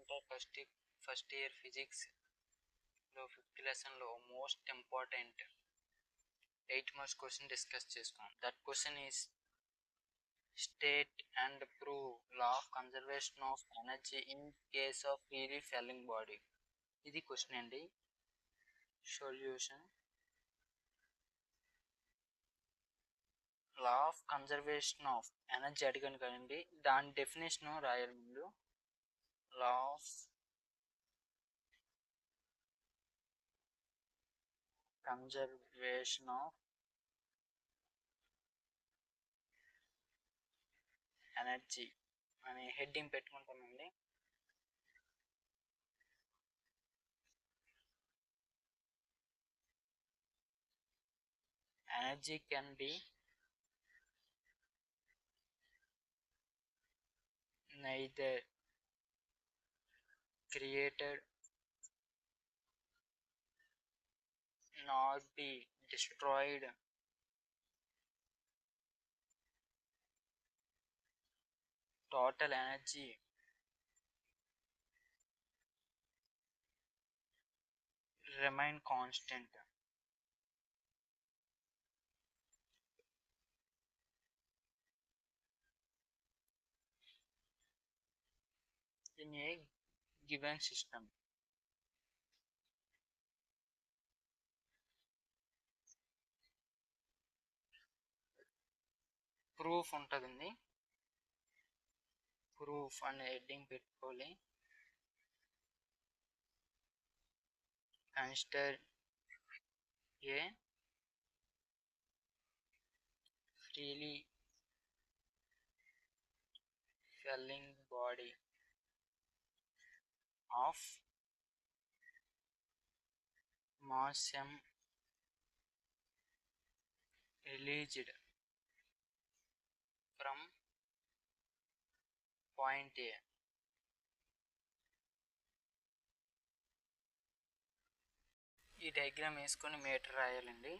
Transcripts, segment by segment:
Inter first year ఫిజిక్స్లో 5th లెసన్లో most important 8 marks question discuss చేసుకున్నాం. That question is state and prove law of conservation of energy in case of freely falling body. ఇది question అండి. Solution: law of conservation of energy అడిగాను కదండి, దాని definition రాయాలి ముందు. Law of conservation of energy అనే heading పెట్టుకుంటామండి. Energy can be neither created nor be destroyed. Total energy remain constant. In a given system. Proof ఉంటుందండి. Proof అనే heading పెట్టుకోవాలి. Consider A freely falling body of mass m released from point A. ఈ diagram వేసుకొని metre రాయాలండి.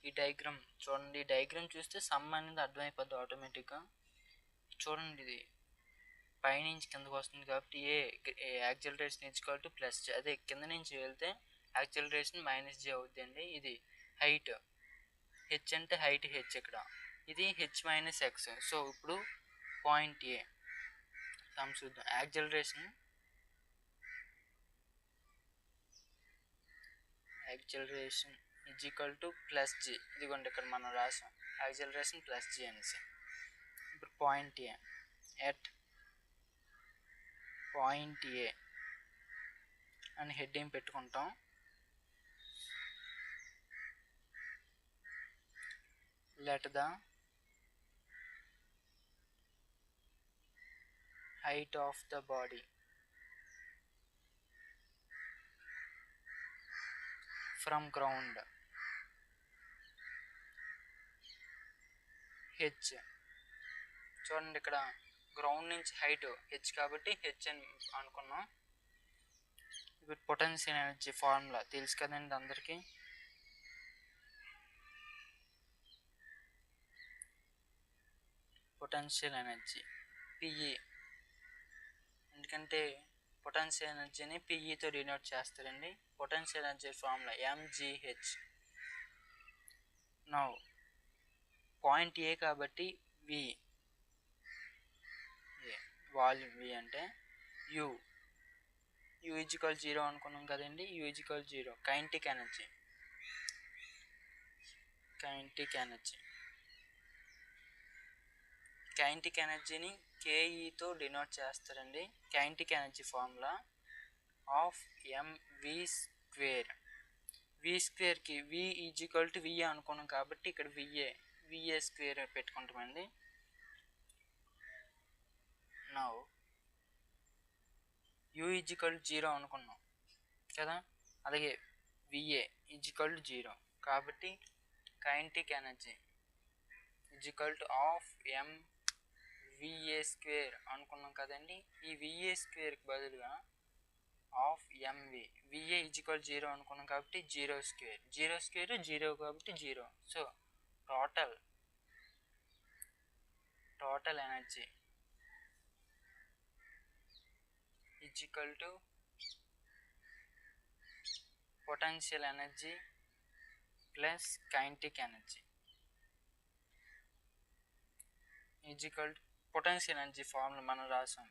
ఈ diagram చూడండి. ఈ diagram చూస్తే some అనేది అర్థమైపోద్ది ఆటోమేటిక్గా. చూడండి, ఇది పైనుంచి కిందకు వస్తుంది కాబట్టి ఏ యాక్సిలరేషన్ ఈక్వల్ టు ప్లస్ జే. అదే కింద నుంచి వెళ్తే యాక్సిలరేషన్ మైనస్ జే అవుద్ది అండి. ఇది హైట్ హెచ్ అంటే హైట్ హెచ్ ఇక్కడ, ఇది హెచ్ మైనస్ ఎక్స్. సో ఇప్పుడు పాయింట్ ఏ సమ్ చూద్దాం. Acceleration is equal to plus g. ఇదిగోండి ఇక్కడ మనం రాసాం యాక్సిలరేషన్ ప్లస్ జీ అనేసి. ఇప్పుడు point A, at point A అని హెడ్డింగ్ పెట్టుకుంటాం. Let the height of the body from ground h. చూడండి ఇక్కడ గ్రౌండ్ నుంచి హైట్ హెచ్ కాబట్టి హెచ్ అని అనుకున్నాం. ఇప్పుడు పొటెన్షియల్ ఎనర్జీ ఫార్ములా తెలుసు కదండి అందరికీ. పొటెన్షియల్ ఎనర్జీ పిఈ, ఎందుకంటే పొటెన్షియల్ ఎనర్జీని పిఈతో డినోట్ చేస్తారండి. Potential energy formula mgh. Now point A కాబట్టి వి, వాల్యూమ్ వి అంటే యు ఈక్వల్ 0 అనుకున్నాం కదండి. You equal 0. కైనెటిక్ ఎనర్జీని కేఈతో డినోట్ చేస్తారండి. Kinetic energy formula half mv square. V స్క్వేర్కి వి ఈక్వల్ టు విఏ అనుకున్నాం కాబట్టి ఇక్కడ విఏ స్క్వేర్ పెట్టుకుంటామండి. నౌ యు ఈక్వల్ 0 అనుకున్నాం కదా, అలాగే విఏ ఈక్వల్ 0 కాబట్టి kinetic energy equal to half mva square అనుకున్నాం కదండి. ఈ విఏ స్క్వేర్కి బదులుగా ఆఫ్ ఎంవి, విఏ ఈక్వల్ 0 అనుకున్నాం కాబట్టి 0 స్క్వేర్ 0 కాబట్టి 0. So total energy is equal to potential energy plus kinetic energy is equal to potential energy formula మనం రాసాం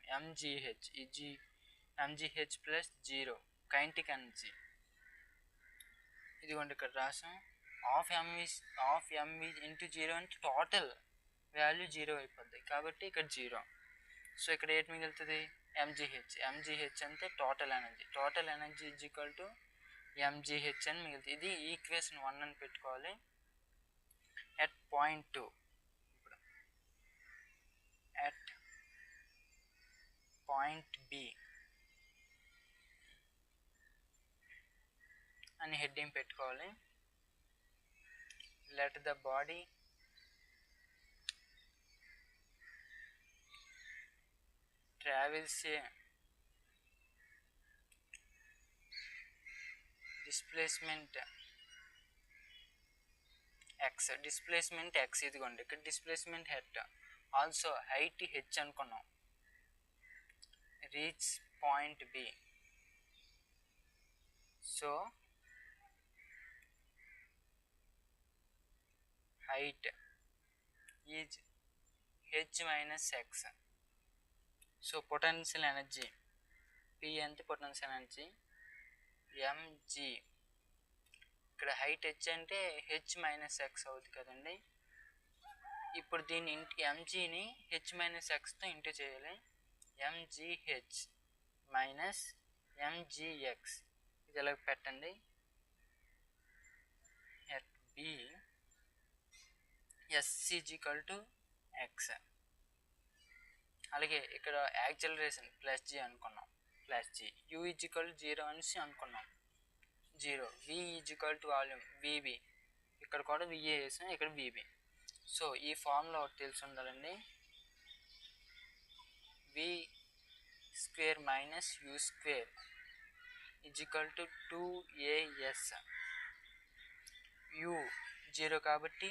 mgh ప్లస్ 0 కైనెటిక్ ఎనర్జీ ఇదిగోండి ఇక్కడ రాసాం హాఫ్ m ఇంటూ 0 అంటే టోటల్ వాల్యూ 0 అయిపోద్ది కాబట్టి ఇక్కడ 0. సో ఇక్కడ ఏంటి మిగులుతుంది mgh అంటే total energy is equal to mgh అని మిగులుతుంది. ఇది ఈక్వేషన్ 1 అని పెట్టుకోవాలి. ఎట్ పాయింట్ 2 ఇప్పుడు ఎట్ పాయింట్ బి అని హెడ్డింగ్ పెట్టుకోవాలి. Let the body travels a displacement x ఇదిగోండి ఇక్కడ డిస్ప్లేస్మెంట్ హెట్ ఆల్సో హైట్ h అనుకున్నాం. Reach point B. So height is h minus x. So potential energy P అంటే పొటెన్షియల్ ఎనర్జీ mg. ఇక్కడ height h అంటే h minus X అవుతుంది కదండి. ఇప్పుడు దీన్ని mgని h మైనస్ ఎక్స్తో ఇంటూ చేయాలి. mgh మైనస్ mgx ఇది ఎలా పెట్టండి. At b s is equal to x. అలాగే ఇక్కడ యాక్సిలరేషన్ ప్లస్ g అనుకున్నాం. Plus g u is equal 0 అనేసి అనుకున్నాం. 0 v is equal to volume vb. ఇక్కడ కూడా va వేసాం, ఇక్కడ vb. సో ఈ ఫార్ములా ఒకటి తెలిసి ఉండాలండి. v square minus u square is equal to 2as. u 0 కాబట్టి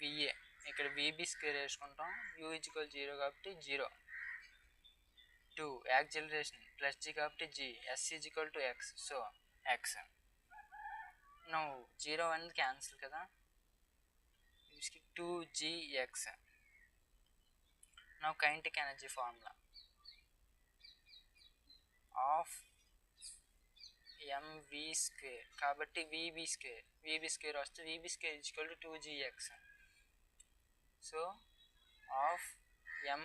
va, ఇక్కడ vb స్క్వేర్ వేసుకుంటాం. u ఈజ్ ఈక్వల్ 0 కాబట్టి 0. 2 యాక్సిలరేషన్ ప్లస్ g కాబట్టి g. s is equal to x. So x. Now 0 అనేది క్యాన్సిల్ కదా. 2gx. Now kinetic energy formula of mv square కాబట్టి vb square వస్తే vb square is equal to 2gx. So of m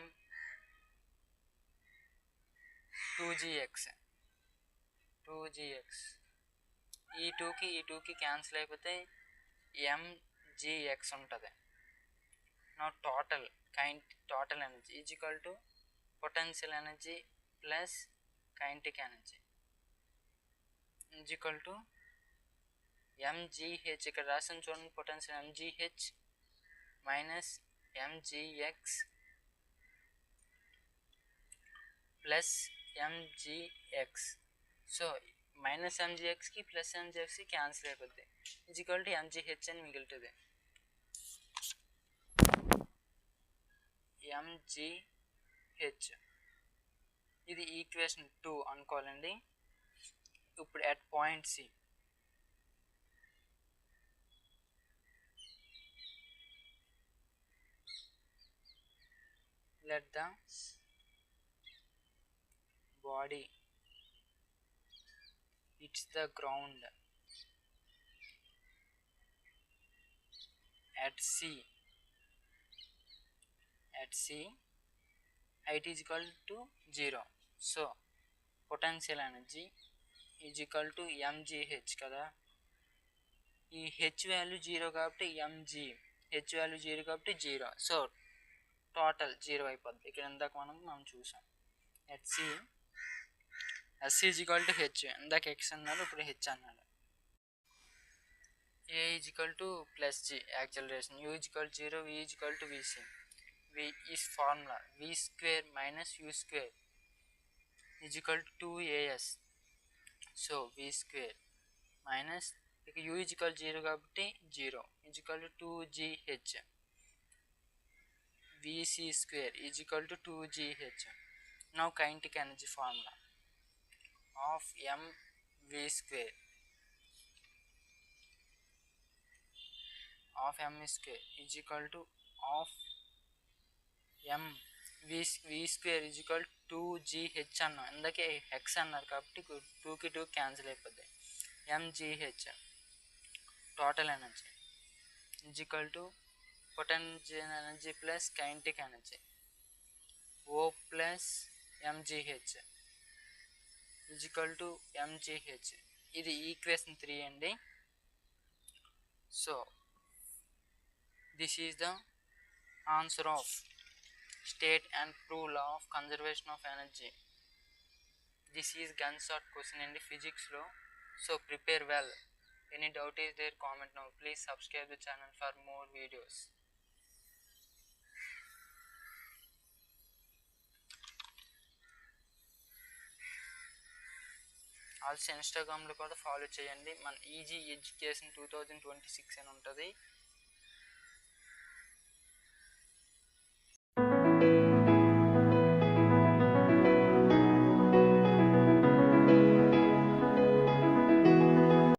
2gx ఈ 2కి cancel అయిపోతే mgx ఉంటుంది. నా total energy is equal to potential energy plus kinetic energy is equal to mgh. ఇక్కడ రాసిన చూడండి potential mgh minus mgx plus mgx. So minus mgxకి plus mgxకి క్యాన్సిల్ అయిపోద్ది. ఈజ్ ఈక్వల్ టు mgh అని మిగులుతుంది. mgh ఇది ఈక్వేషన్ 2 అనుకోవాలండి. ఇప్పుడు at point C let the body hits the ground at c height is equal to 0. so potential energy is equal to mgh కదా. ఈ h వాల్యూ 0 కాబట్టి mg h value 0 కాబట్టి 0. So total 0 అయిపోద్ది. ఇక్కడ ఇందాక మనం చూసాం. At C s is equal to h. ఇందాక x అన్నాడు, ఇప్పుడు h అన్నాడు. a is equal to plus g acceleration. u is equal 0, v is equal to vc. v is formula v square minus u square is equal to 2as. So v square minus ఇక u is equal 0 కాబట్టి 0 is equal to 2gh. vc square is equal to 2gh. Now kinetic energy formula of mv square of m square is equal to of m v square is equal to 2gh అన్నాం. ఇందాకే x అన్నారు కాబట్టి 2కి 2 cancel అయిపోద్ది. mgh total energy is equal to potential energy plus kinetic energy O plus mgh is equal to mgh. ఇది equation 3 అండి. So this is the answer of state and prove law of conservation of energy. This is gun shot question in the physics law, so prepare well. Any doubt is there, comment now. Please subscribe the channel for more videos. Also ఇన్స్టాగ్రామ్లో కూడా follow చేయండి. మన easy education 2026 అని ఉంటుంది.